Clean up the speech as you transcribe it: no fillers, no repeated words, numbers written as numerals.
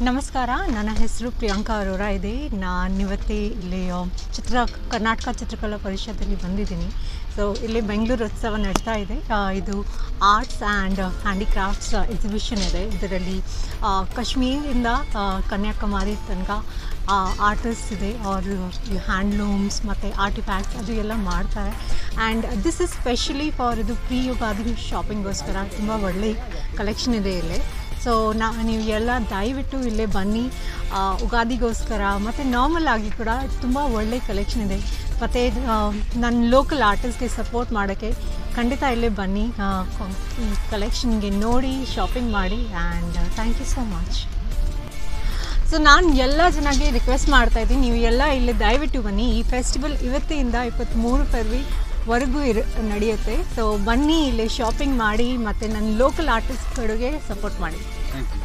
ನಮಸ್ಕಾರ, ನನ್ನ ಹೆಸರು ಪ್ರಿಯಾಂಕಾ ಅರೋರಾ ಇದೆ. ನಾನಿವತ್ತೇ ಇಲ್ಲಿ ಕರ್ನಾಟಕ ಚಿತ್ರಕಲಾ ಪರಿಷತ್ತಲ್ಲಿ ಬಂದಿದ್ದೀನಿ. ಸೊ ಇಲ್ಲಿ ಬೆಂಗಳೂರು ಉತ್ಸವ ನಡೀತಾ ಇದೆ. ಇದು ಆರ್ಟ್ಸ್ ಆ್ಯಂಡ್ ಹ್ಯಾಂಡಿಕ್ರಾಫ್ಟ್ಸ್ ಎಕ್ಸಿಬಿಷನ್ ಇದೆ. ಇದರಲ್ಲಿ ಕಾಶ್ಮೀರಿಂದ ಕನ್ಯಾಕುಮಾರಿ ತನಕ ಆರ್ಟಿಸ್ಟ್ ಇದೆ. ಅವರು ಹ್ಯಾಂಡ್ಲೂಮ್ಸ್ ಮತ್ತು ಆರ್ಟಿಫ್ಯಾಕ್ಟ್ಸ್ ಅದು ಎಲ್ಲ ಮಾಡ್ತಾರೆ. And this is specially for ಇದು ಪ್ರೀ ಯುಗಾದಿ ಶಾಪಿಂಗ್ಗೋಸ್ಕರ ತುಂಬ ಒಳ್ಳೆ ಕಲೆಕ್ಷನ್ ಇದೆ ಇಲ್ಲಿ. ಸೊ ನೀವು ಎಲ್ಲ ದಯವಿಟ್ಟು ಇಲ್ಲೇ ಬನ್ನಿ. ಯುಗಾದಿಗೋಸ್ಕರ ಮತ್ತು ನಾರ್ಮಲ್ ಆಗಿ ಕೂಡ ತುಂಬ ಒಳ್ಳೆ ಕಲೆಕ್ಷನ್ ಇದೆ. ಮತ್ತು ನನ್ನ ಲೋಕಲ್ ಆರ್ಟಿಸ್ಟ್ಗೆ ಸಪೋರ್ಟ್ ಮಾಡೋಕ್ಕೆ ಖಂಡಿತ ಇಲ್ಲೇ ಬನ್ನಿ. ಈ ಕಲೆಕ್ಷನ್ಗೆ ನೋಡಿ ಶಾಪಿಂಗ್ ಮಾಡಿ. And thank you so much. So ನಾನು ಎಲ್ಲ ಜನಕ್ಕೆ ರಿಕ್ವೆಸ್ಟ್ ಮಾಡ್ತಾಯಿದ್ದೀನಿ, ನೀವು ಎಲ್ಲ ಇಲ್ಲೇ ದಯವಿಟ್ಟು ಬನ್ನಿ. ಈ ಫೆಸ್ಟಿವಲ್ ಇವತ್ತಿಂದ 23 ಫೆಬ್ರವರಿವರೆಗೂ ನಡೆಯುತ್ತೆ. ಸೊ ಬನ್ನಿ, ಇಲ್ಲಿ ಶಾಪಿಂಗ್ ಮಾಡಿ ಮತ್ತು ನನ್ನ ಲೋಕಲ್ ಆರ್ಟಿಸ್ಟ್ಗಳಿಗೆ ಸಪೋರ್ಟ್ ಮಾಡಿ. Thank you.